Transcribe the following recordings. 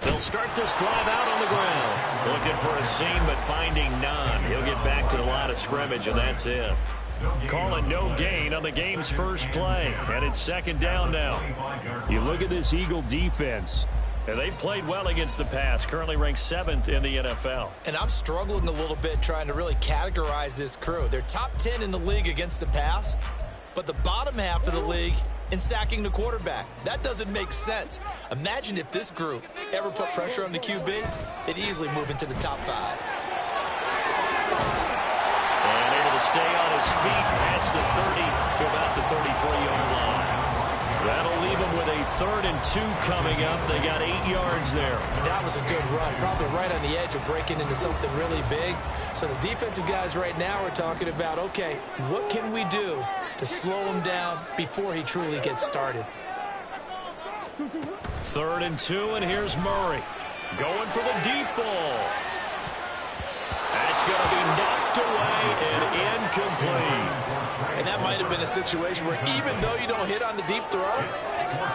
They'll start this drive out on the ground. Looking for a seam, but finding none. He'll get back to the line of scrimmage, and that's it. Call it no gain on the game's first play. And it's second down now. You look at this Eagle defense. And they've played well against the pass, currently ranked 7th in the NFL. And I'm struggling a little bit trying to really categorize this crew. They're top 10 in the league against the pass, but the bottom half of the league in sacking the quarterback. That doesn't make sense. Imagine if this group ever put pressure on the QB, they'd easily move into the top 5. And able to stay on his feet past the 30 to about the 33-yard line. That'll leave them with a 3rd and 2 coming up. They got 8 yards there. That was a good run, probably right on the edge of breaking into something really big. So the defensive guys right now are talking about, okay, what can we do to slow him down before he truly gets started? 3rd and 2, and here's Murray going for the deep ball. That's going to be knocked away and incomplete. And that might have been a situation where even though you don't hit on the deep throw,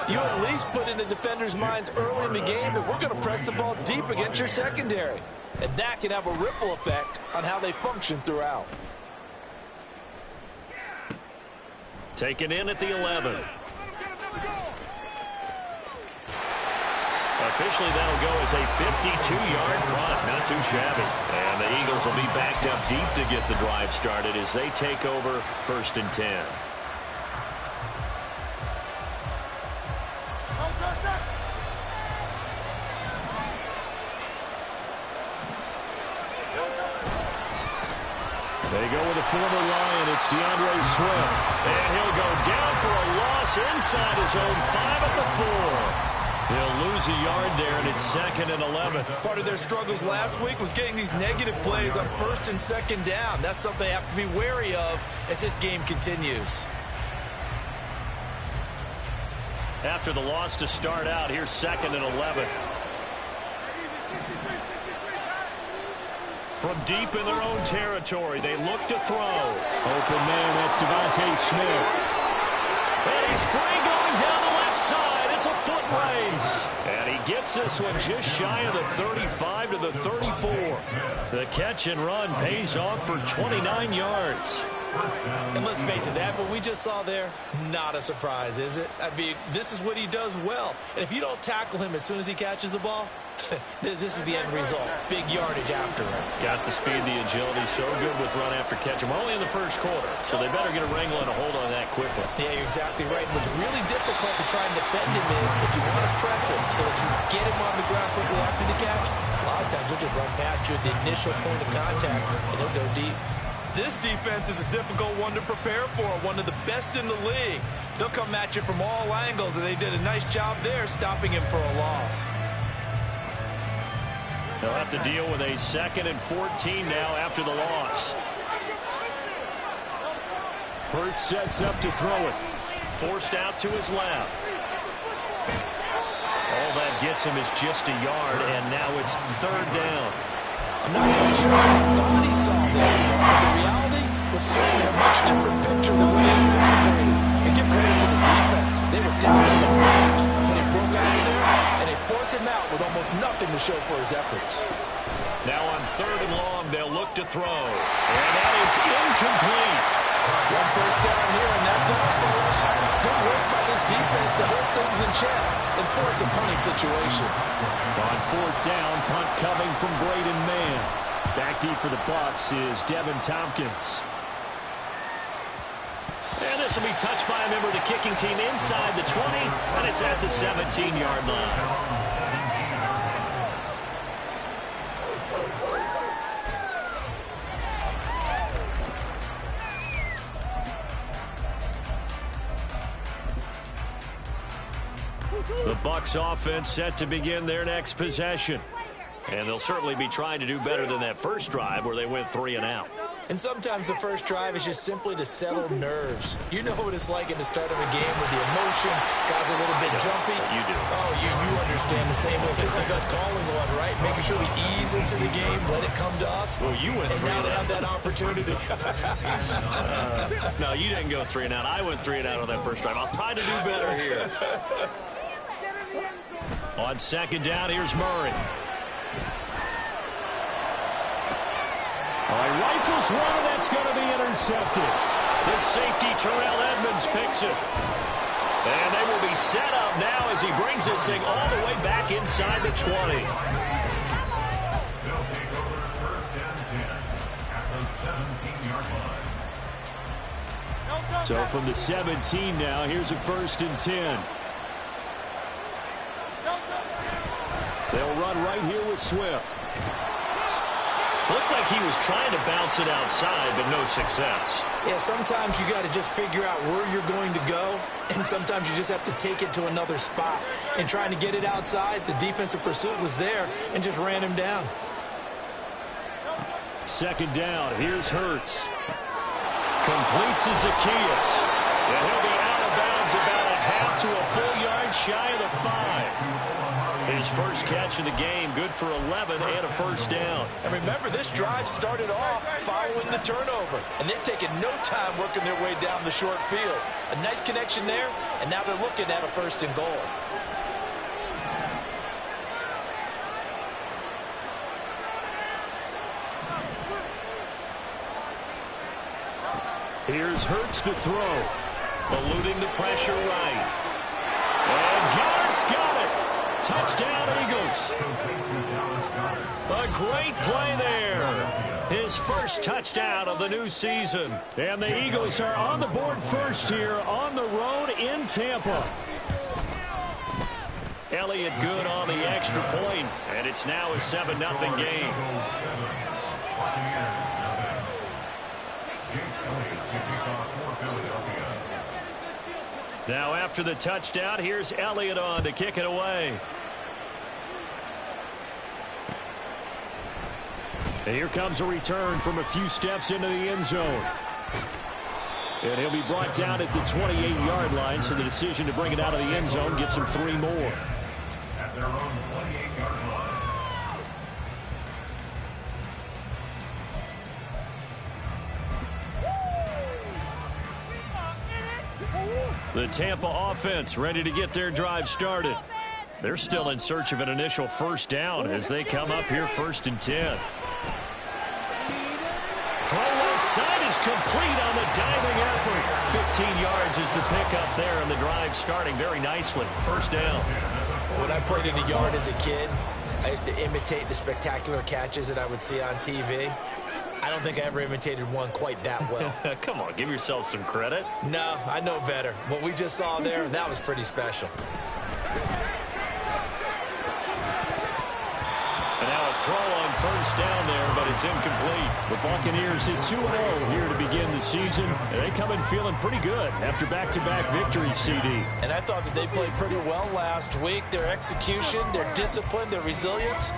you at least put in the defender's minds early in the game that we're going to press the ball deep against your secondary. And that can have a ripple effect on how they function throughout. Taken in at the 11. Officially, that'll go as a 52-yard punt. Not too shabby. And the Eagles will be backed up deep to get the drive started as they take over 1st and 10. They go with a former Lion. It's DeAndre Swift. And he'll go down for a loss inside his own 5 at the 4. They'll lose a yard there, and it's 2nd and 11. Part of their struggles last week was getting these negative plays on 1st and 2nd down. That's something they have to be wary of as this game continues. After the loss to start out, here's 2nd and 11. From deep in their own territory, they look to throw. Open man, that's Devontae Smith. And he's free going down the left side. It's a foot race. And he gets this one just shy of the 35 to the 34. The catch and run pays off for 29 yards. And let's face it, that what we just saw there, not a surprise, is it? I mean, this is what he does well. And if you don't tackle him as soon as he catches the ball, this is the end result. Big yardage afterwards. Got the speed, the agility, so good with run after catch. We're only in the first quarter, so they better get a wrangle and a hold on that quickly. Yeah, you're exactly right. And what's really difficult to try and defend him is if you want to press him so that you get him on the ground quickly after the catch, a lot of times he'll just run past you at the initial point of contact, and he'll go deep. This defense is a difficult one to prepare for, one of the best in the league. They'll come at you from all angles, and they did a nice job there stopping him for a loss. They'll have to deal with a 2nd and 14 now after the loss. Hurts sets up to throw it. Forced out to his left. All that gets him is just a yard, and now it's 3rd down. I'm not quite sure what he thought he saw there, but the reality was certainly a much different picture than what he anticipated. And give credit to the defense. They were down on the fringe when he broke out of there, and they forced him out with almost nothing to show for his efforts. Now on 3rd and long, they'll look to throw. And that is incomplete. One first down here, and that's all, folks. Good work by this defense to hold things in check and force a punting situation. On 4th down, punt coming from Braden Mann. Back deep for the Bucs is Devin Tompkins. And this will be touched by a member of the kicking team inside the 20, and it's at the 17-yard line. The Bucs offense set to begin their next possession. And they'll certainly be trying to do better than that first drive where they went 3 and out. And sometimes the first drive is just simply to settle nerves. You know what it's like at the start of a game with the emotion, guys are a little bit jumpy. You do. Oh, you understand the same. It's just like us calling one, right? Making sure we ease into the game, let it come to us. Well, you went and three now and they out. have that opportunity. No, you didn't go 3 and out. I went 3 and out on that first drive. I'll try to do better here. On second down, here's Murray. He rifles one, and that's going to be intercepted. The safety, Terrell Edmonds, picks it. And they will be set up now as he brings this thing all the way back inside the 20. They'll take over first and 10 at the 17-yard line. So from the 17 now, here's a first and 10. They'll run right here with Swift. Looked like he was trying to bounce it outside, but no success. Yeah, sometimes you got to just figure out where you're going to go, and sometimes you just have to take it to another spot. And trying to get it outside, the defensive pursuit was there and just ran him down. Second down, here's Hurts. Complete to Zacchaeus. And he'll be out of bounds about a half to a full yard shy of the 5. His first catch of the game, good for 11 and a first down. And remember, this drive started off following the turnover, and they've taken no time working their way down the short field. A nice connection there, and now they're looking at a first and goal. Here's Hurts to throw. Eluding the pressure right. And Garrett's got it. Touchdown, Eagles. A great play there. His first touchdown of the new season. And the Eagles are on the board first here on the road in Tampa. Elliott good on the extra point, and it's now a 7-0 game. Now after the touchdown, here's Elliott on to kick it away. And here comes a return from a few steps into the end zone. And he'll be brought down at the 28-yard line, so the decision to bring it out of the end zone gets him 3 more. At their own 28-yard line. The Tampa offense ready to get their drive started. They're still in search of an initial first down as they come up here first and 10. Throw left side is complete on the diving effort. 15 yards is the pickup there, and the drive starting very nicely. First down. When I played in the yard as a kid, I used to imitate the spectacular catches that I would see on TV. I don't think I ever imitated one quite that well. Come on, give yourself some credit. No, I know better. What we just saw there, that was pretty special. And now a throw on first down there, but it's incomplete. The Buccaneers at 2-0 here to begin the season. And they come in feeling pretty good after back-to-back victories, CD. And I thought that they played pretty well last week. Their execution, their discipline, their resilience,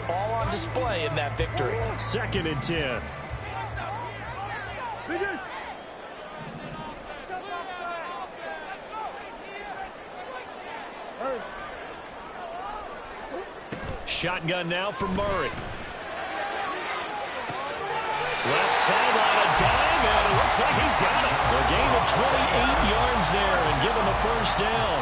all on display in that victory. Second and 10. Shotgun now for Murray. Left sideline, a dive, and it looks like he's got it. A gain of 28 yards there and give him a first down.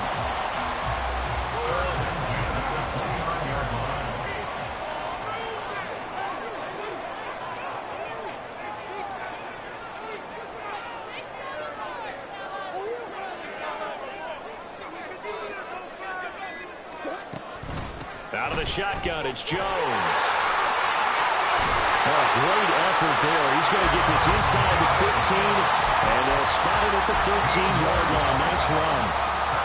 Out of the shotgun, it's Jones. Oh, great effort there. He's going to get this inside the 15, and they'll spot it at the 13-yard line. Nice run.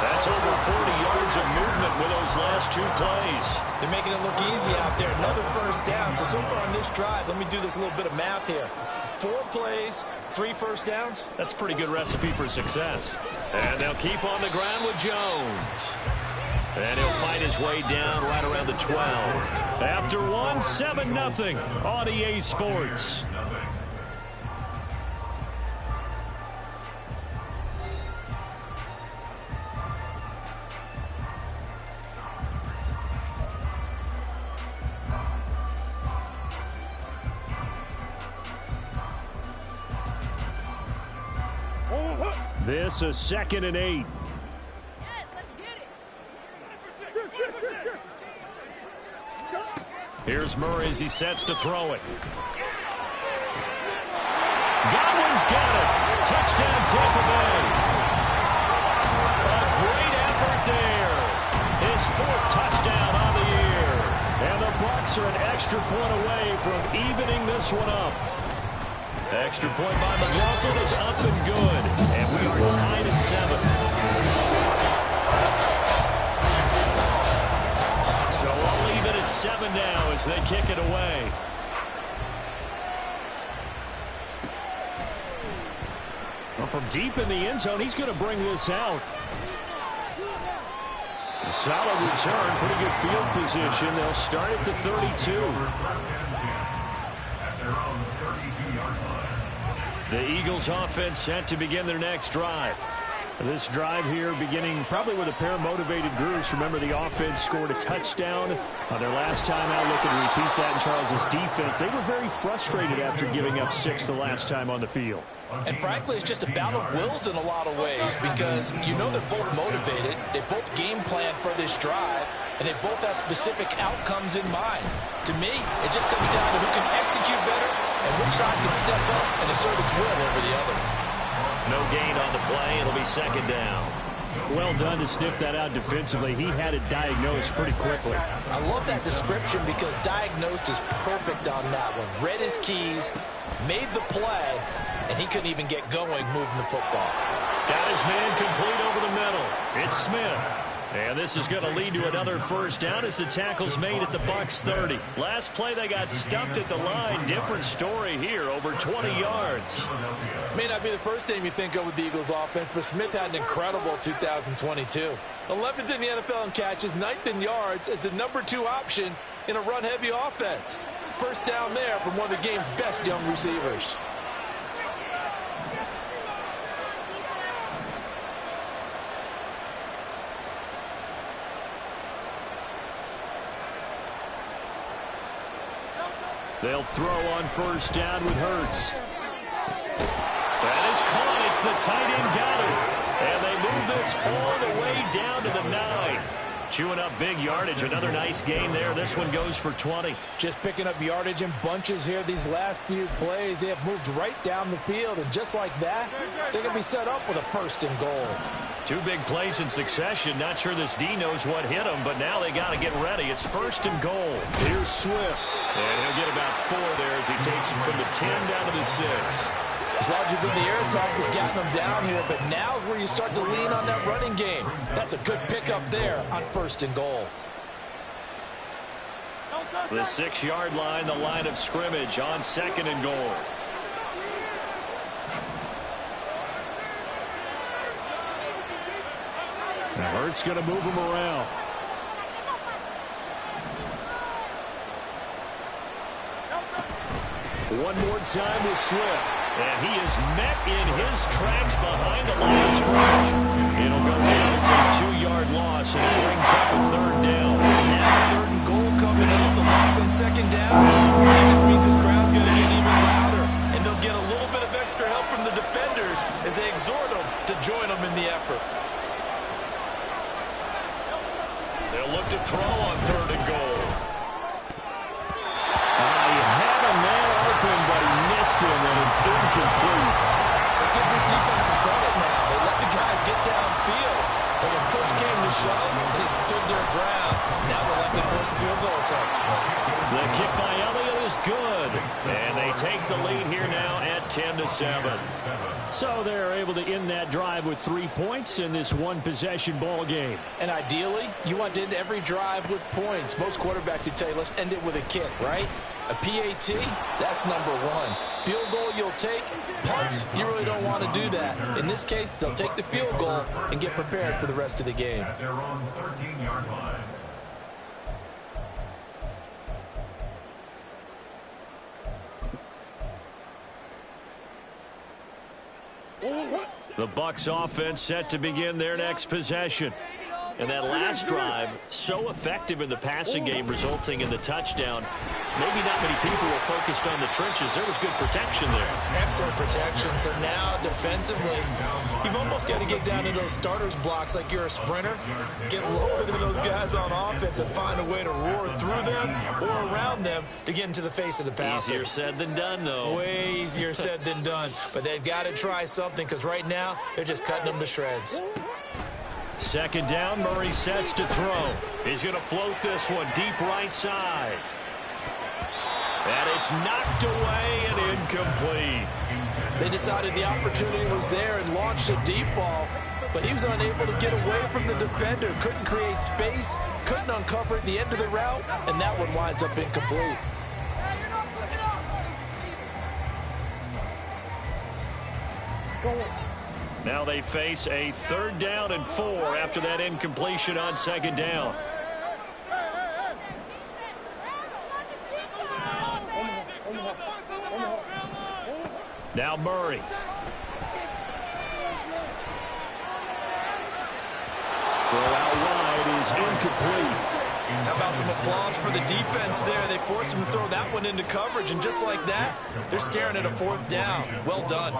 That's over 40 yards of movement with those last 2 plays. They're making it look easy out there. Another first down. So far on this drive, let me do this little bit of math here. 4 plays, 3 first downs. That's a pretty good recipe for success. And they'll keep on the ground with Jones. And he'll fight his way down right around the 12. After 1, 7-0 on EA Sports. This a 2nd and 8. Yes, let's get it. Here's Murray as he sets to throw it. Godwin's got it. Touchdown Tampa Bay. A great effort there. His 4th touchdown on the year. And the Bucs are an extra point away from evening this one up. Extra point by McLaughlin is up and good. And we are tied at 7. So I'll leave it at 7 now as they kick it away. Well, from deep in the end zone, he's going to bring this out. A solid return, pretty good field position. They'll start at the 32. The Eagles offense set to begin their next drive. This drive here beginning probably with a pair of motivated groups. Remember, the offense scored a touchdown on their last time out. Looking to repeat that in Charles's defense. They were very frustrated after giving up 6 the last time on the field. And frankly, it's just a battle of wills in a lot of ways because you know they're both motivated. They both game plan for this drive, and they both have specific outcomes in mind. To me, it just comes down to who can execute better and which side can step up and assert its will over the other. No gain on the play. It'll be 2nd down. Well done to sniff that out defensively. He had it diagnosed pretty quickly. I love that description because diagnosed is perfect on that one. Read his keys, made the play, and he couldn't even get going moving the football. Got his man complete over the middle. It's Smith. And this is going to lead to another 1st down as the tackle's made at the Bucs 30. Last play, they got stuffed at the line. Different story here, over 20 yards. May not be the first name you think of with the Eagles offense, but Smith had an incredible 2022. 11th in the NFL in catches, 9th in yards as the number 2 option in a run-heavy offense. 1st down there from one of the game's best young receivers. They'll throw on 1st down with Hurts. That is caught. It's the tight end got it. And they move this all the way down to the 9. Chewing up big yardage. Another nice gain there. This one goes for 20. Just picking up yardage in bunches here these last few plays. They have moved right down the field, and just like that, they're going to be set up with a 1st and goal. 2 big plays in succession. Not sure this D knows what hit him, but now they got to get ready. It's 1st and goal. Here's Swift. And he'll get about 4 there as he takes it from the 10 down to the 6. As long as you've been the air attack has gotten them down here, but now is where you start to lean on that running game. That's a good pickup there on 1st and goal. The 6-yard line, the line of scrimmage on 2nd and goal. Now Hurts going to move him around. One more time with Swift. And he is met in his tracks behind the line of scrimmage. It'll go down as a 2-yard loss, and it brings up a 3rd down. And now 3rd and goal coming up. The loss on 2nd down. That just means this crowd's going to get even louder. And they'll get a little bit of extra help from the defenders as they exhort them to join them in the effort. They'll look to throw on 3rd and goal. He had a man open, but he missed him, and it's incomplete. Let's give this defense some credit now. They let the guys get downfield. But when push came to shove, they stood their ground. Now they'll likely force a field goal attempt. The kick by Elliott is good. And they take the lead here now at 10-7. So they're able to end that drive with 3 points in this one-possession ball game. And ideally, you want to end every drive with points. Most quarterbacks would tell you, let's end it with a kick, right? A PAT, that's number 1. Field goal you'll take. Punts, you really don't want to do that. In this case, they'll take the field goal and get prepared for the rest of the game. At their own 13-yard line. The Bucs offense set to begin their next possession. And that last drive, so effective in the passing game, resulting in the touchdown. Maybe not many people were focused on the trenches. There was good protection there. Excellent protection. So now, defensively, you've almost got to get down to those starters blocks like you're a sprinter. Get lower than those guys on offense and find a way to roar through them or around them to get into the face of the passer. Easier said than done, though. Way easier said than done. But they've got to try something because right now, they're just cutting them to shreds. Second down, Murray sets to throw. He's going to float this one deep right side. And it's knocked away and incomplete. They decided the opportunity was there and launched a deep ball, but he was unable to get away from the defender. Couldn't create space, couldn't uncover at the end of the route, and that one winds up incomplete. Now they face a 3rd down and 4 after that incompletion on 2nd down. Now Murray. Throw out wide is incomplete. How about some applause for the defense there? They forced him to throw that one into coverage, and just like that, they're staring at a 4th down. Well done.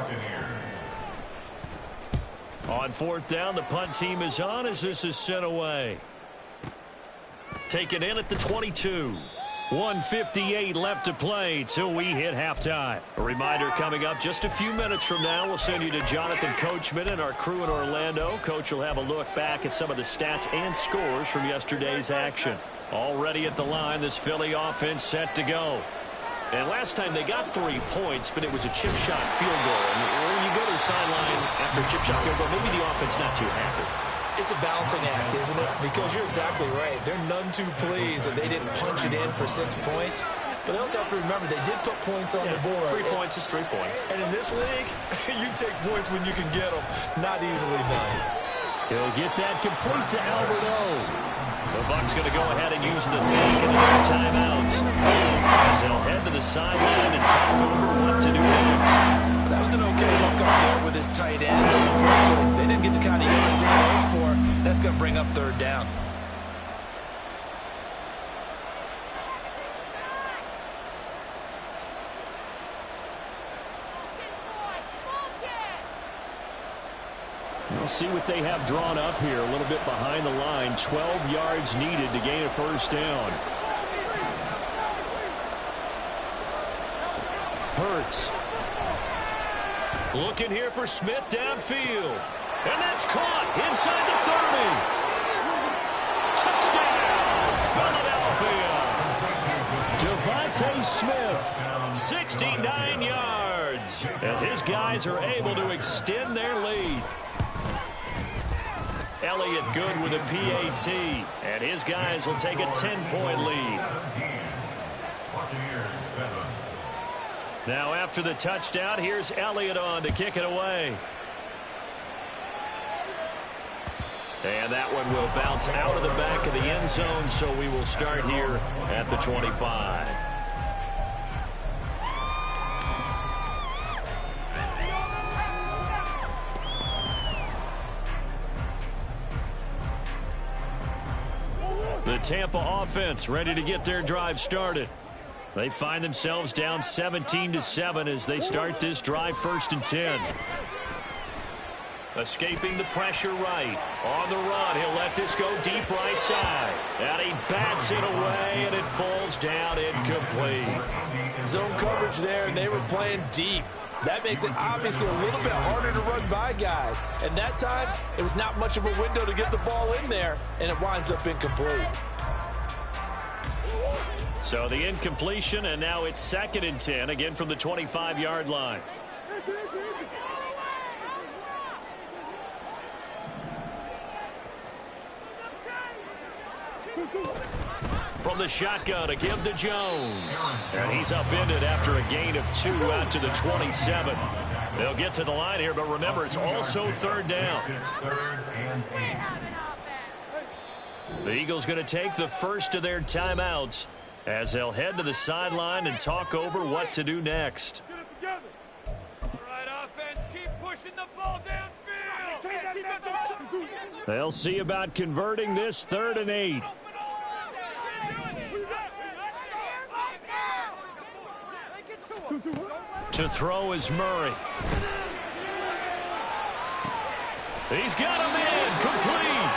On 4th down, the punt team is on as this is sent away. Taken in at the 22. 1:58 left to play till we hit halftime. A reminder coming up just a few minutes from now. We'll send you to Jonathan Coachman and our crew in Orlando. Coach will have a look back at some of the stats and scores from yesterday's action. Already at the line, this Philly offense set to go. And last time they got 3 points, but it was a chip shot field goal. And when you go to the sideline after a chip shot field goal, maybe the offense not too happy. It's a balancing act, isn't it? Because you're exactly right. They're none too pleased that they didn't punch it in for 6 points. But they also have to remember they did put points on the board. 3 points is 3 points. And in this league, you take points when you can get them. Not easily done. He'll get that complete to Albert O. The Bucs going to go ahead and use the second of their timeouts as they'll head to the sideline and talk over what to do next. That was an okay hook up there with his tight end, but unfortunately, they didn't get the kind of yards they hoped for. That's going to bring up 3rd down. We'll see what they have drawn up here. A little bit behind the line. 12 yards needed to gain a 1st down. Hurts. Looking here for Smith downfield. And that's caught inside the 30. Touchdown, Philadelphia. Devontae Smith, 69 yards, as his guys are able to extend their lead. Elliott good with a PAT, and his guys will take a 10-point lead. Now after the touchdown, here's Elliott on to kick it away. And that one will bounce out of the back of the end zone, so we will start here at the 25. The Tampa offense ready to get their drive started. They find themselves down 17-7 as they start this drive 1st and 10. Escaping the pressure right. On the run, he'll let this go deep right side. And he bats it away, and it falls down incomplete. Zone coverage there, and they were playing deep. That makes it obviously a little bit harder to run by guys. And that time, it was not much of a window to get the ball in there, and it winds up incomplete. So the incompletion, and now it's 2nd and 10, again from the 25-yard line. From the shotgun, a give to Jones. And he's upended after a gain of 2 out to the 27. They'll get to the line here, but remember, it's also 3rd down. The Eagles going to take the first of their timeouts as they'll head to the sideline and talk over what to do next. All right, offense, keep pushing the ball downfield. They'll see about converting this 3rd and 8. To throw is Murray. He's got him in, complete.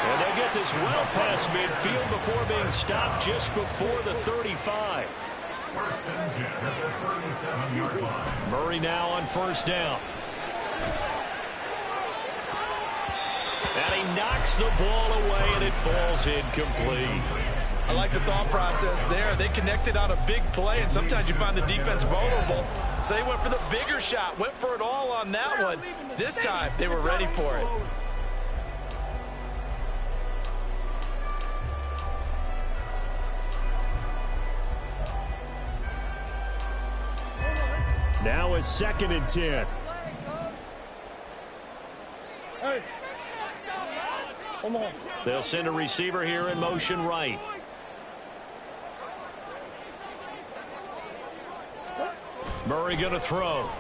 And they'll get this well past midfield before being stopped just before the 35. Murray now on 1st down. And he knocks the ball away, and it falls incomplete. I like the thought process there. They connected on a big play, and sometimes you find the defense vulnerable. So they went for the bigger shot, went for it all on that one. This time, they were ready for it. Now a 2nd and 10. They'll send a receiver here in motion right. Murray going to throw.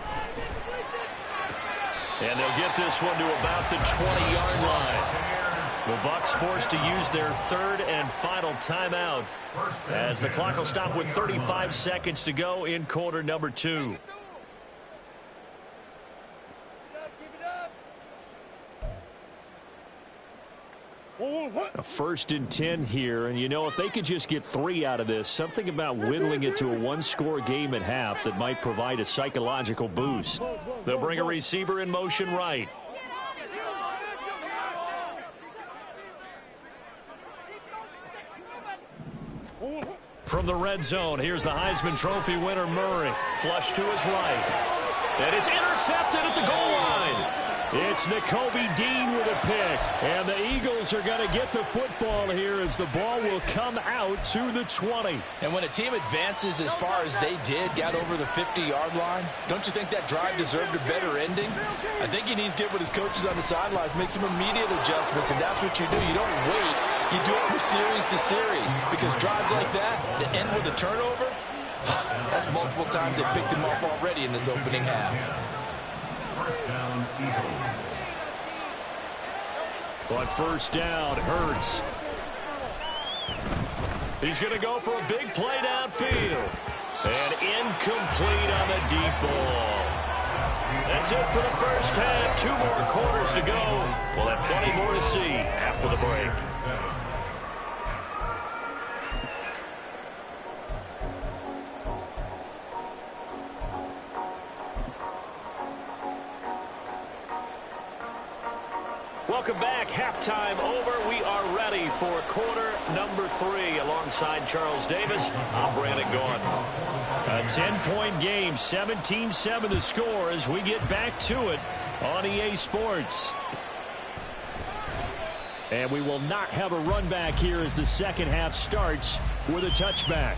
And they'll get this one to about the 20-yard line. The Bucs forced to use their 3rd and final timeout as the clock will stop with 35 seconds to go in quarter number 2. A 1st and 10 here, and you know, if they could just get 3 out of this, something about whittling it to a 1-score game at half that might provide a psychological boost. They'll bring a receiver in motion right. From the red zone, here's the Heisman Trophy winner Murray. Flush to his right. And it's intercepted at the goal line. It's Nakobe Dean with a pick. And the Eagles are going to get the football here as the ball will come out to the 20. And when a team advances as far as they did, got over the 50-yard line, don't you think that drive deserved a better ending? I think he needs to get with his coaches on the sidelines, make some immediate adjustments, and that's what you do. You don't wait. You do it from series to series, because drives like that end with a turnover, that's multiple times they picked him off already in this opening half. 1st down, Eagles. On 1st down, Hurts. He's going to go for a big play downfield. And incomplete on the deep ball. That's it for the 1st half. 2 more quarters to go. We'll have plenty more to see after the break. Welcome back. Halftime over. We are ready for quarter number 3. Alongside Charles Davis, I'm Brandon Gaughan. A 10-point game, 17-7 the score as we get back to it on EA Sports. And we will not have a run back here as the 2nd half starts with a touchback.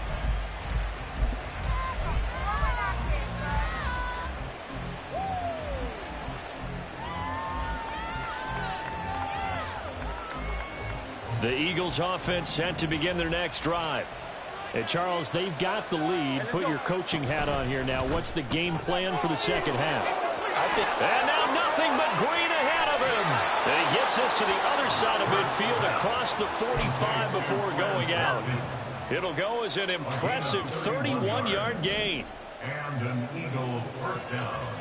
The Eagles offense set to begin their next drive. And Charles, they've got the lead. Put your coaching hat on here now. What's the game plan for the 2nd half? And now nothing but green ahead of him. And he gets us to the other side of midfield across the 45 before going out. It'll go as an impressive 31-yard gain. And an Eagle 1st down.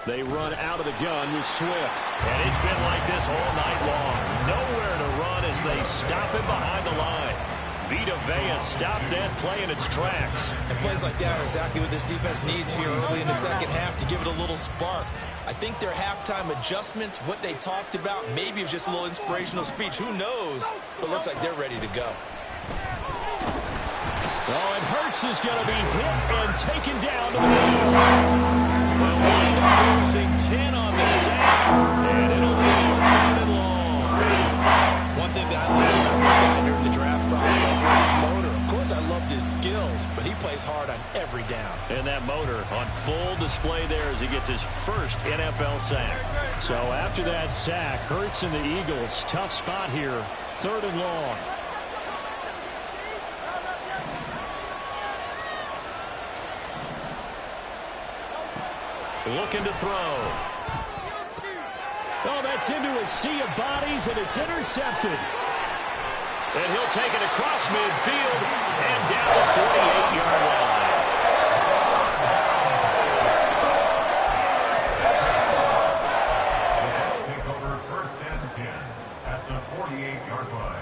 They run out of the gun with Swift. And it's been like this all night long. Nowhere to run as they stop him behind the line. Vita Vea stopped that play in its tracks. And plays like that are exactly what this defense needs here early in the 2nd half to give it a little spark. I think their halftime adjustments, what they talked about, maybe it was just a little inspirational speech. Who knows? But it looks like they're ready to go. Oh, and Hurts is going to be hit and taken down to the ground. They'll wind up losing 10 on the sack, and it'll be 3rd and long. One thing that I liked about this guy during the draft process was his motor. Of course, I loved his skills, but he plays hard on every down. And that motor on full display there as he gets his first NFL sack. So after that sack, Hurts and the Eagles, tough spot here, 3rd and long. Looking to throw. gets into a sea of bodies, and it's intercepted. And he'll take it across midfield and down the 48-yard line. Take over 1st and 10 at the 48-yard line.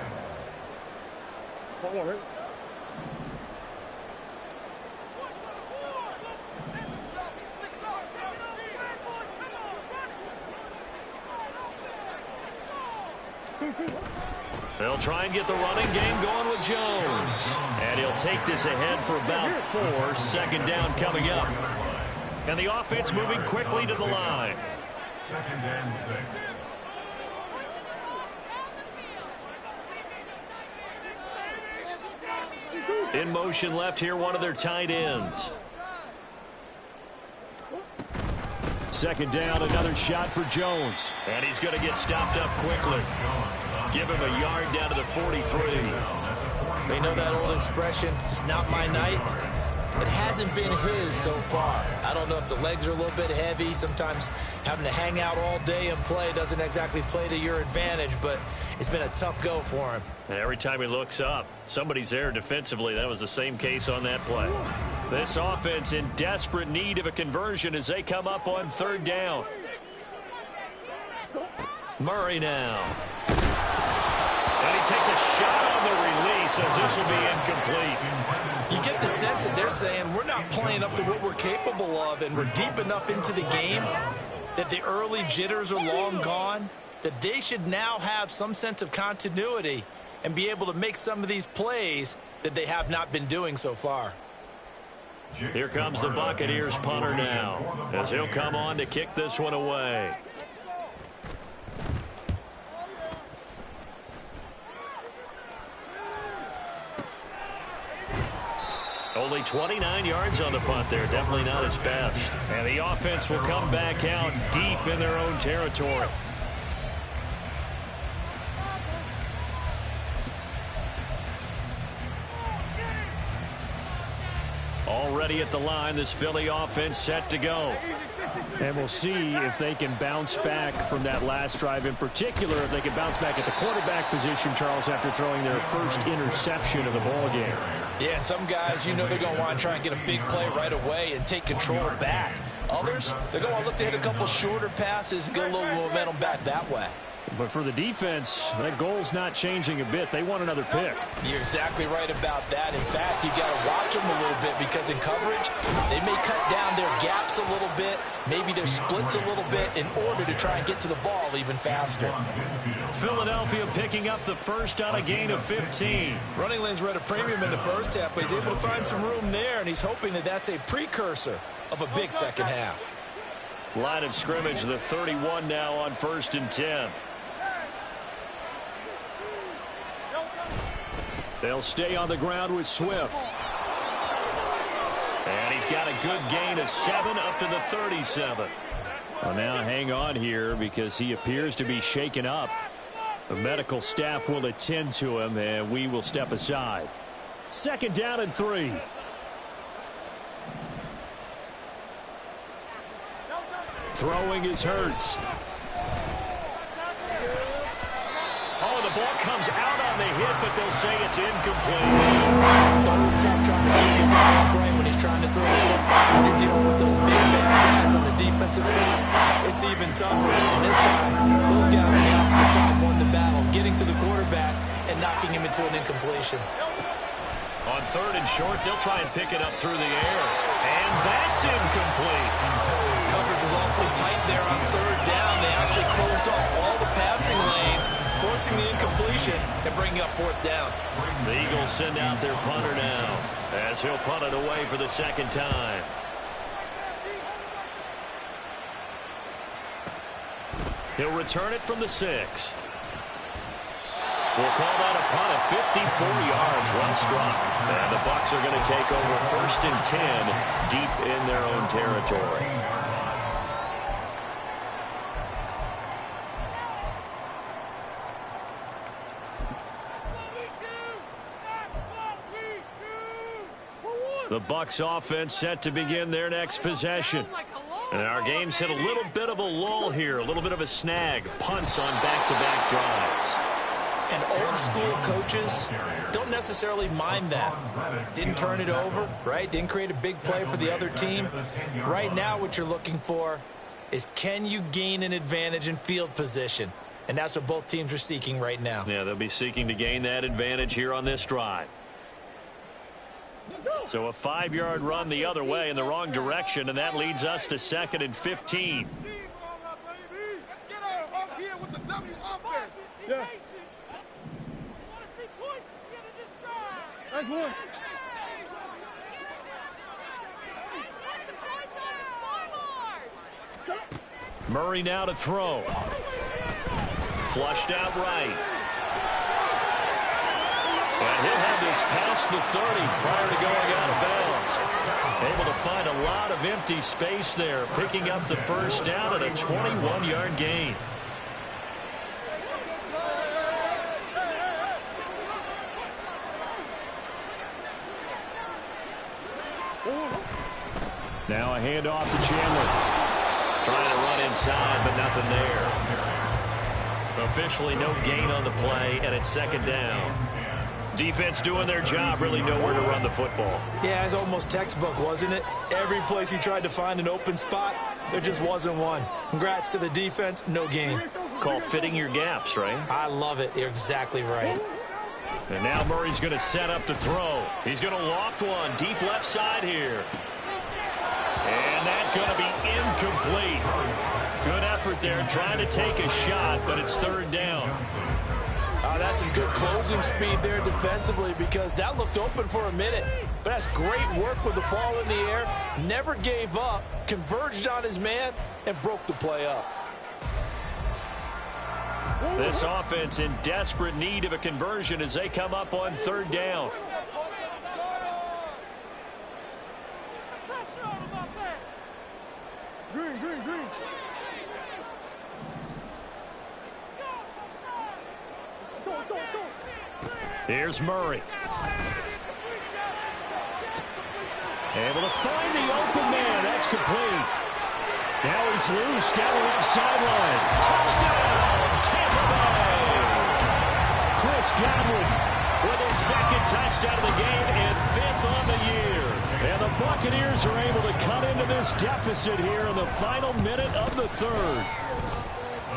They'll try and get the running game going with Jones. And he'll take this ahead for about 4. 2nd down coming up. And the offense moving quickly to the line. 2nd and 6. In motion left here, one of their tight ends. 2nd down, another shot for Jones. And he's going to get stopped up quickly. Give him a yard down to the 43. They know that old expression, it's not my night. It hasn't been his so far. I don't know if the legs are a little bit heavy. Sometimes having to hang out all day and play doesn't exactly play to your advantage, but it's been a tough go for him. And every time he looks up, somebody's there defensively. That was the same case on that play. This offense in desperate need of a conversion as they come up on 3rd down. Murray now. And he takes a shot on the release as this will be incomplete. You get the sense that they're saying we're not playing up to what we're capable of, and we're deep enough into the game that the early jitters are long gone, that they should now have some sense of continuity and be able to make some of these plays that they have not been doing so far. Here comes the Buccaneers punter now as he'll come on to kick this one away. Only 29 yards on the punt there. Definitely not his best. And the offense will come back out deep in their own territory. Already at the line, this Philly offense set to go. And we'll see if they can bounce back from that last drive. In particular, if they can bounce back at the quarterback position, Charles, after throwing their first interception of the ball game. Yeah, and some guys, you know they're going to want to try and get a big play right away and take control back. Others, they're going to look to hit a couple shorter passes and get a little momentum back that way. But for the defense, that goal's not changing a bit. They want another pick. You're exactly right about that. In fact, you got to watch them a little bit because in coverage, they may cut down their gaps a little bit, maybe their splits a little bit in order to try and get to the ball even faster. Philadelphia picking up the first on a gain of 15. Running lanes were at a premium in the first half, but he's able to find some room there, and he's hoping that that's a precursor of a big second half. Line of scrimmage, the 31 now on 1st and 10. They'll stay on the ground with Swift. And he's got a good gain of 7 up to the 37. Well, now hang on here because he appears to be shaken up. The medical staff will attend to him, and we will step aside. 2nd down and 3. Throwing is Hurts. Oh, the ball comes out on the hit, but they'll say it's incomplete. It's always tough trying to keep your guy upright when he's trying to throw the football. When you're dealing with those big bad guys on the defensive front, it's even tougher. And this time, those guys on the opposite side won the battle, getting to the quarterback and knocking him into an incompletion. On 3rd and short, they'll try and pick it up through the air. And that's incomplete. Coverage was awfully tight there on 3rd down. They actually closed off all the passing lanes, forcing the incompletion and bringing up 4th down. The Eagles send out their punter now as he'll punt it away for the 2nd time. He'll return it from the 6. We'll call that a punt of 54 yards. Well struck. And the Bucs are going to take over 1st and 10 deep in their own territory. The Bucs offense set to begin their next possession. And our game's hit a little bit of a lull here, a little bit of a snag. Punts on back-to-back drives. And old-school coaches don't necessarily mind that. Didn't turn it over, right? Didn't create a big play for the other team. Right now what you're looking for is, can you gain an advantage in field position? And that's what both teams are seeking right now. Yeah, they'll be seeking to gain that advantage here on this drive. So a 5-yard run the other way in the wrong direction, and that leads us to 2nd and 15. Let's get up here with the W offense. Yeah. Nice one. Murray now to throw. Flushed out right. And he'll have this past the 30 prior to going out of bounds. Able to find a lot of empty space there, picking up the first down and a 21-yard gain. Now a handoff to Chandler. Trying to run inside, but nothing there. Officially no gain on the play, and it's 2nd down. Defense doing their job, really nowhere to run the football. Yeah, it's almost textbook, wasn't it? Every place he tried to find an open spot, there just wasn't one. Congrats to the defense, no gain. Call fitting your gaps, right? I love it. You're exactly right. And now Murray's going to set up to throw. He's going to loft one deep left side here. And that's going to be incomplete. Good effort there trying to take a shot, but it's 3rd down. That's some good closing speed there defensively, because that looked open for a minute. But that's great work with the ball in the air. Never gave up, converged on his man, and broke the play up. This offense in desperate need of a conversion as they come up on 3rd down. Green. Here's Murray. Able to find the open man. That's complete. Now he's loose down the left sideline. Touchdown, Tampa Bay. Chris Godwin with his 2nd touchdown of the game and 5th on the year. And the Buccaneers are able to cut into this deficit here in the final minute of the 3rd.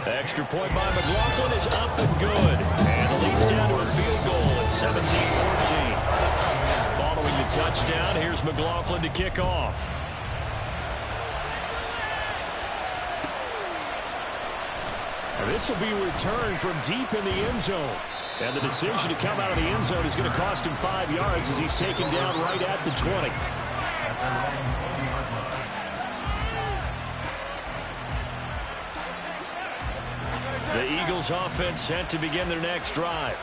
Extra point by McLaughlin is up and good. And the lead's down to a field goal at 17-14. Following the touchdown, here's McLaughlin to kick off. And this will be returned from deep in the end zone. And the decision to come out of the end zone is going to cost him 5 yards as he's taken down right at the 20. The Eagles offense set to begin their next drive.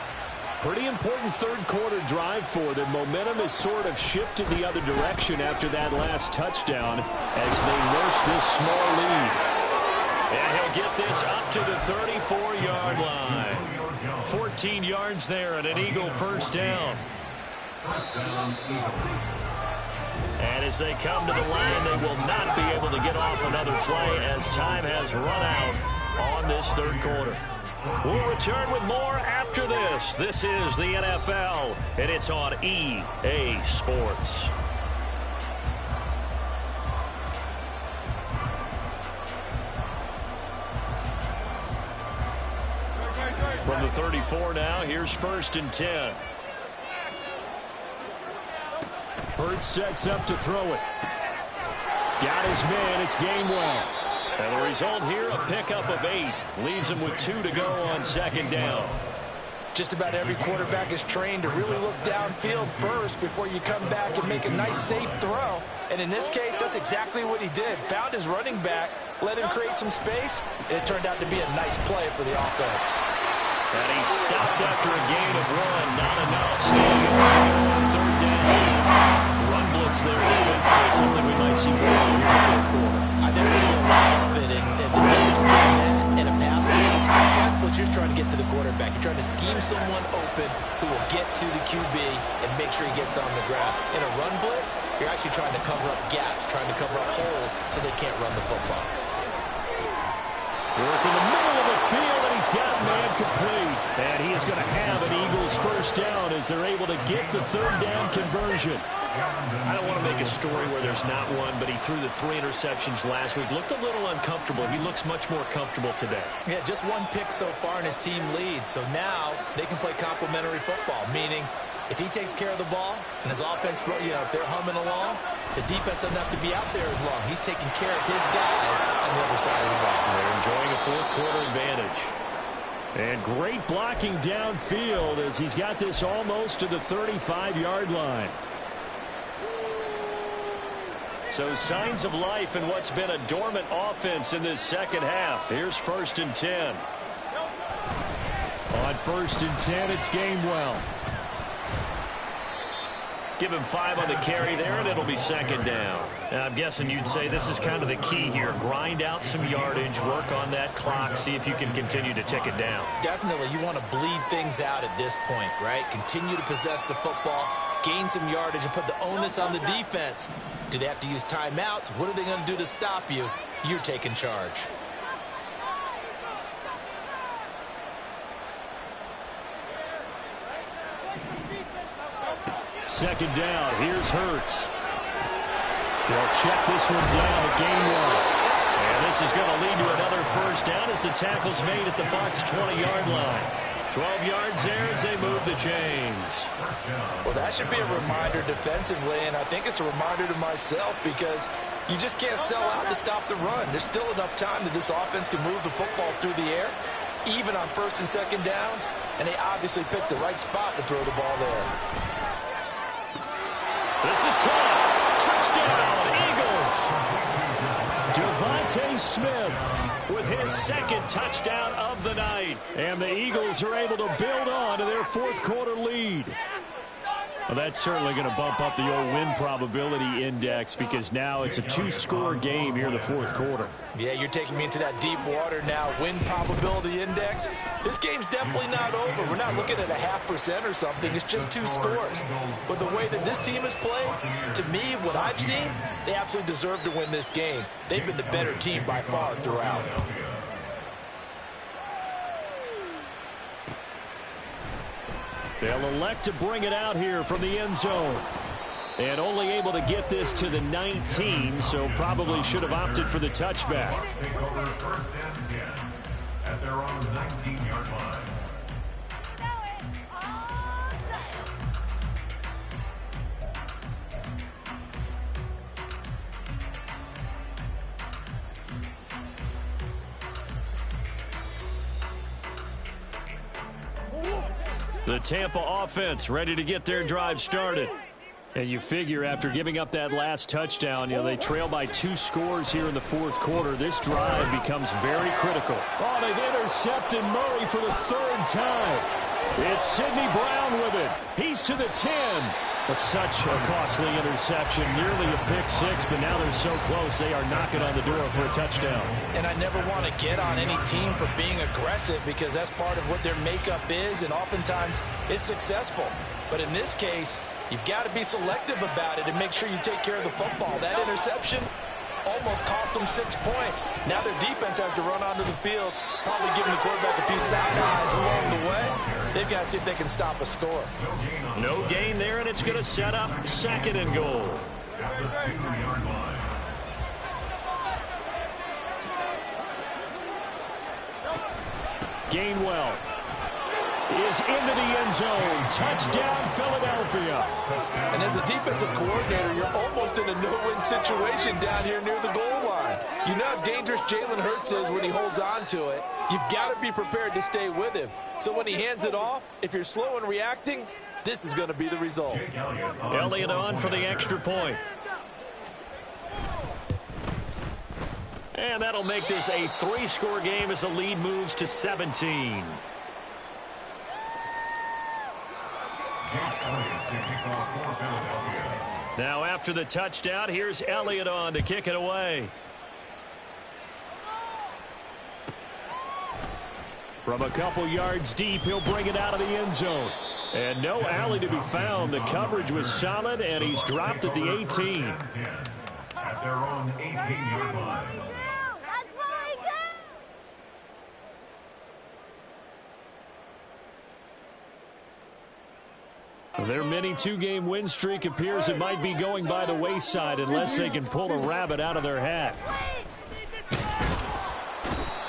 Pretty important 3rd quarter drive for them. Momentum has sort of shifted the other direction after that last touchdown as they nurse this small lead. And he'll get this up to the 34-yard line. 14 yards there and an Eagle first down. And as they come to the line, they will not be able to get off another play as time has run out on this 3rd quarter. We'll return with more after this. This is the NFL, and it's on EA Sports. From the 34 now, here's 1st and 10. Hurts sets up to throw it. Got his man. It's Gainwell. And the result here, a pickup of 8. Leaves him with 2 to go on 2nd down. Just about every quarterback is trained to really look downfield first before you come back and make a nice, safe throw. And in this case, that's exactly what he did. Found his running back, let him create some space, and it turned out to be a nice play for the offense. And he stopped after a gain of 1. Not enough. Staying on 3rd down. Run blitz there defensively. Something we might see more of here in the 4th quarter. I think we see a lot of it, and the difference between that and a pass blitz. Pass blitz, you're just trying to get to the quarterback. You're trying to scheme someone open who will get to the QB and make sure he gets on the ground. In a run blitz, you're actually trying to cover up gaps, trying to cover up holes so they can't run the football. Work in the middle of the field, and he's got man complete. And he is going to have an Eagles first down as they're able to get the third down conversion. I don't want to make a story where there's not one, but he threw the 3 interceptions last week. Looked a little uncomfortable. He looks much more comfortable today. Yeah, just 1 pick so far, and his team leads. So now they can play complementary football, meaning if he takes care of the ball and his offense, if they're humming along, the defense doesn't have to be out there as long. He's taking care of his guys on the other side of the ball. They're enjoying a fourth-quarter advantage. And great blocking downfield as he's got this almost to the 35-yard line. So signs of life in what's been a dormant offense in this second half. Here's 1st and 10. On 1st and 10, it's Gainwell. Give him 5 on the carry there, and it'll be 2nd down. Now, I'm guessing you'd say this is kind of the key here. Grind out some yardage, work on that clock, see if you can continue to tick it down. Definitely, you want to bleed things out at this point, right? Continue to possess the football, gain some yardage, and put the onus on the defense. Do they have to use timeouts? What are they going to do to stop you? You're taking charge. Second down. Here's Hurts. They'll check this one down to Gainwell. And this is going to lead to another first down as the tackle's made at the Bucs' 20-yard line. 12 yards there as they move the chains. Well, that should be a reminder defensively, and I think it's a reminder to myself because you just can't sell out to stop the run. There's still enough time that this offense can move the football through the air, even on 1st and 2nd downs, and they obviously picked the right spot to throw the ball there. This is caught. Touchdown, Eagles. Devontae Smith with his 2nd touchdown of the night. And the Eagles are able to build on to their 4th-quarter lead. Well, that's certainly going to bump up the old win probability index because now it's a 2-score game here in the 4th quarter. Yeah, you're taking me into that deep water now. Win probability index. This game's definitely not over. We're not looking at a 0.5% or something. It's just 2 scores. But the way that this team has played, to me, what I've seen, they absolutely deserve to win this game. They've been the better team by far throughout. They'll elect to bring it out here from the end zone. And only able to get this to the 19, so probably should have opted for the touchback. Take over 1st and 10 at their own 19-yard line. The Tampa offense ready to get their drive started. And you figure after giving up that last touchdown, they trail by 2 scores here in the 4th quarter. This drive becomes very critical. Oh, they've intercepted Murray for the 3rd time. It's Sidney Brown with it. He's to the 10. But such a costly interception, nearly a pick-6, but now they're so close they are knocking on the door for a touchdown. And I never want to get on any team for being aggressive because that's part of what their makeup is, and oftentimes it's successful. But in this case, you've got to be selective about it and make sure you take care of the football. That interception almost cost them 6 points. Now their defense has to run onto the field, probably giving the quarterback a few side eyes along the way. They've got to see if they can stop a score. No gain there, and it's going to set up 2nd and goal. At the 2-yard line. Gainwell is into the end zone. Touchdown, Philadelphia. And as a defensive coordinator, you're almost in a no-win situation down here near the goal line. You know how dangerous Jalen Hurts is when he holds on to it. You've got to be prepared to stay with him. So when he hands it off, if you're slow in reacting, this is going to be the result. Elliott on for the extra point. And that'll make this a 3-score game as the lead moves to 17. Now after the touchdown, here's Elliott on to kick it away. From a couple yards deep, he'll bring it out of the end zone. And no alley to be found. The coverage was solid, and he's dropped at the 18. At their own 18-yard line. Their mini two-game win streak appears it might be going by the wayside unless they can pull a rabbit out of their hat.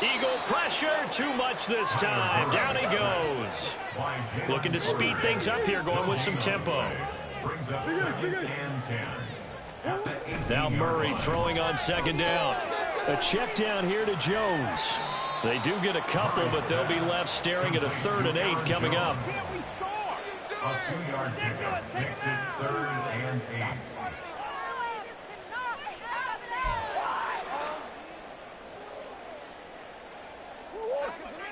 Eagle pressure, too much this time. Down he goes. Looking to speed things up here, going with some tempo. Brings up 2nd and 10. Now Murray throwing on 2nd down. A check down here to Jones. They do get a couple, but they'll be left staring at a 3rd and 8 coming up. A 2-yard pickup makes it 3rd and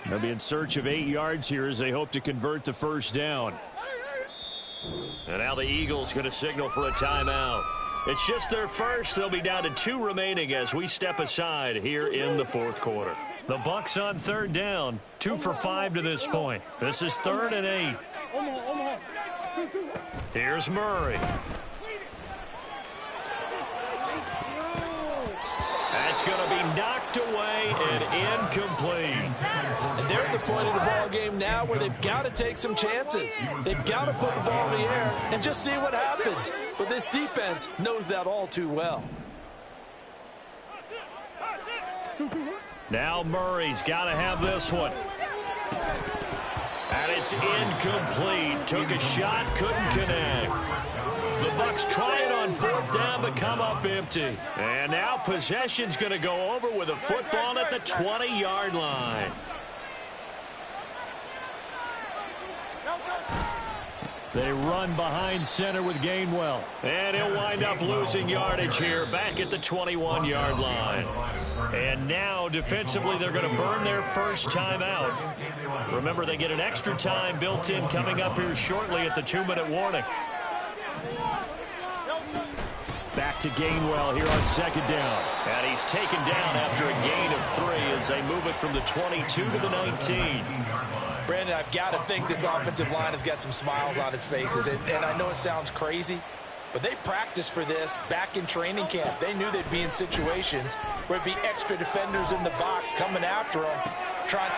8. They'll be in search of 8 yards here as they hope to convert the 1st down. And now the Eagles going to signal for a timeout. It's just their first. They'll be down to 2 remaining as we step aside here in the 4th quarter. The Bucs on 3rd down, 2 for 5 to this point. This is 3rd and 8. Here's Murray. That's going to be knocked away and incomplete. And they're at the point of the ball game now where they've got to take some chances. They've got to put the ball in the air and just see what happens. But this defense knows that all too well. Now Murray's got to have this one. And it's incomplete. Took a shot, couldn't connect. The Bucs try it on 4th down, but come up empty. And now possession's going to go over with a football at the 20-yard line. They run behind center with Gainwell. And he'll wind up losing yardage here back at the 21-yard line. And now defensively they're going to burn their first timeout. Remember, they get an extra time built in coming up here shortly at the 2-minute warning. Back to Gainwell here on 2nd down. And he's taken down after a gain of 3 as they move it from the 22 to the 19. Brandon, I've got to think this offensive line has got some smiles on its faces. And I know it sounds crazy, but they practiced for this back in training camp. They knew they'd be in situations where it'd be extra defenders in the box coming after them.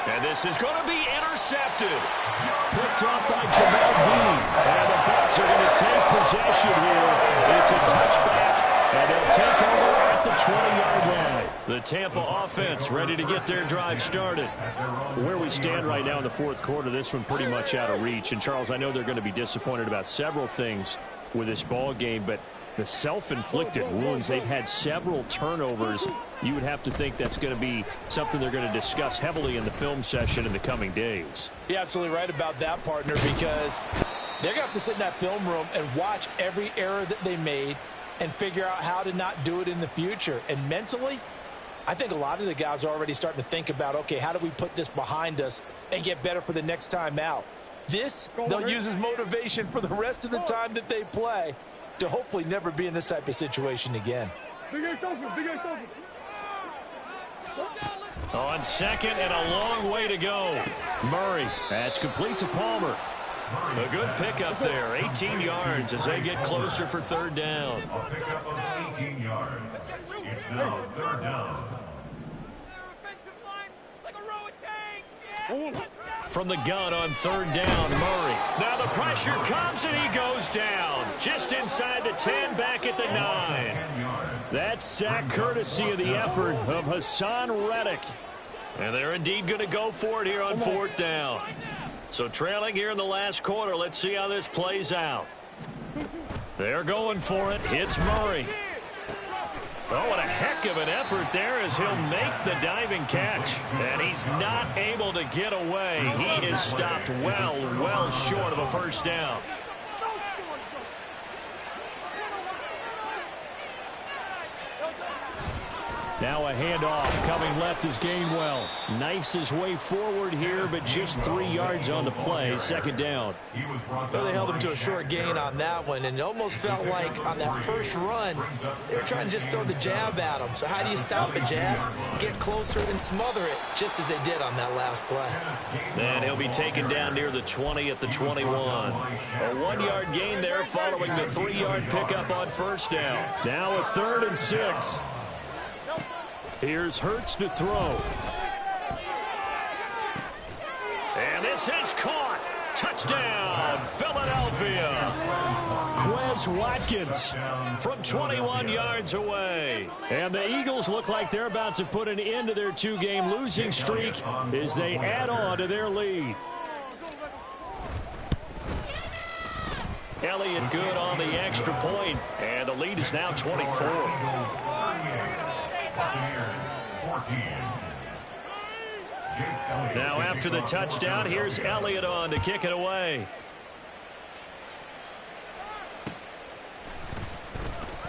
And this is going to be intercepted. Picked off by Jamel Dean. And the Bucs are going to take possession here. It's a touchback, and they'll take over at the 20-yard line. The Tampa offense ready to get their drive started. Where we stand right now in the 4th quarter, this one pretty much out of reach. And, Charles, I know they're going to be disappointed about several things with this ball game, but the self-inflicted wounds, they've had several turnovers. You would have to think that's going to be something they're going to discuss heavily in the film session in the coming days. You're absolutely right about that, partner, because they're going to have to sit in that film room and watch every error that they made and figure out how to not do it in the future. And mentally, I think a lot of the guys are already starting to think about, okay, how do we put this behind us and get better for the next time out? This, they'll use as motivation for the rest of the time that they play to hopefully never be in this type of situation again. Big Ace open, Big Ace open. On 2nd and a long way to go. Murray, that's complete to Palmer. A good pickup there, 18 yards as they get closer for 3rd down. A pickup of 18 yards. It's now 3rd down. From the gun on 3rd down, Murray. Now the pressure comes and he goes down. Just inside the 10, back at the 9. That's sack courtesy of the effort of Hassan Reddick. And they're indeed going to go for it here on 4th down. So trailing here in the last quarter, let's see how this plays out. They're going for it. Hits Murray. Oh, what a heck of an effort there as he'll make the diving catch. And he's not able to get away. He is stopped well short of a 1st down. Now a handoff coming left is Gainwell. Knifes his way forward here, but just 3 yards on the play. Second down. Well, they held him to a short gain on that one, and it almost felt like on that first run, they were trying to just throw the jab at him. So how do you stop a jab? Get closer and smother it, just as they did on that last play. And he'll be taken down near the 20 at the 21. A 1-yard gain there following the 3-yard pickup on first down. Now a 3rd and 6. Here's Hurts to throw. And this is caught. Touchdown, Philadelphia. Quez Watkins from 21 yards away. And the Eagles look like they're about to put an end to their 2-game losing streak as they add on to their lead. Elliott good on the extra point, and the lead is now 24. Now after the touchdown, here's Elliott on to kick it away.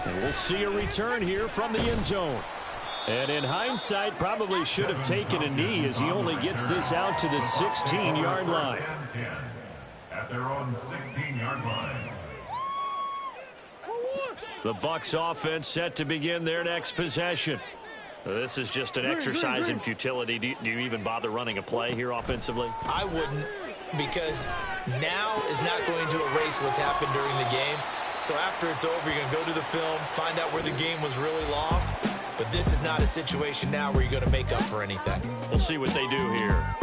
And we'll see a return here from the end zone. And in hindsight, probably should have taken a knee as he only gets this out to the 16-yard line. At their own 16-yard line. The Bucs offense set to begin their next possession. This is just an exercise in futility. Do you even bother running a play here offensively? I wouldn't, because now is not going to erase what's happened during the game. So after it's over, you're going to go to the film, find out where the game was really lost. But this is not a situation now where you're going to make up for anything. We'll see what they do here.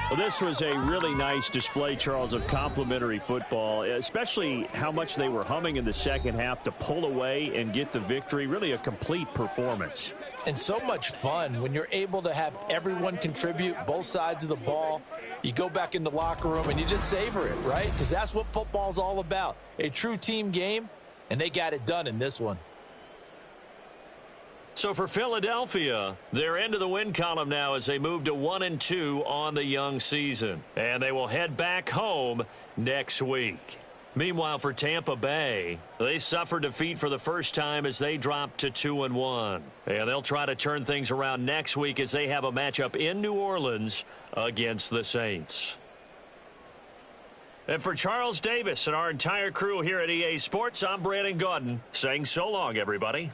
Well, this was a really nice display, Charles, of complimentary football, especially how much they were humming in the second half to pull away and get the victory. Really a complete performance. And so much fun when you're able to have everyone contribute both sides of the ball. You go back in the locker room and you just savor it, right? Because that's what football's all about. A true team game, and they got it done in this one. So for Philadelphia, they're into the win column now as they move to 1-2 on the young season. And they will head back home next week. Meanwhile, for Tampa Bay, they suffered defeat for the first time as they dropped to 2-1. And they'll try to turn things around next week as they have a matchup in New Orleans against the Saints. And for Charles Davis and our entire crew here at EA Sports, I'm Brandon Gaudin saying so long, everybody.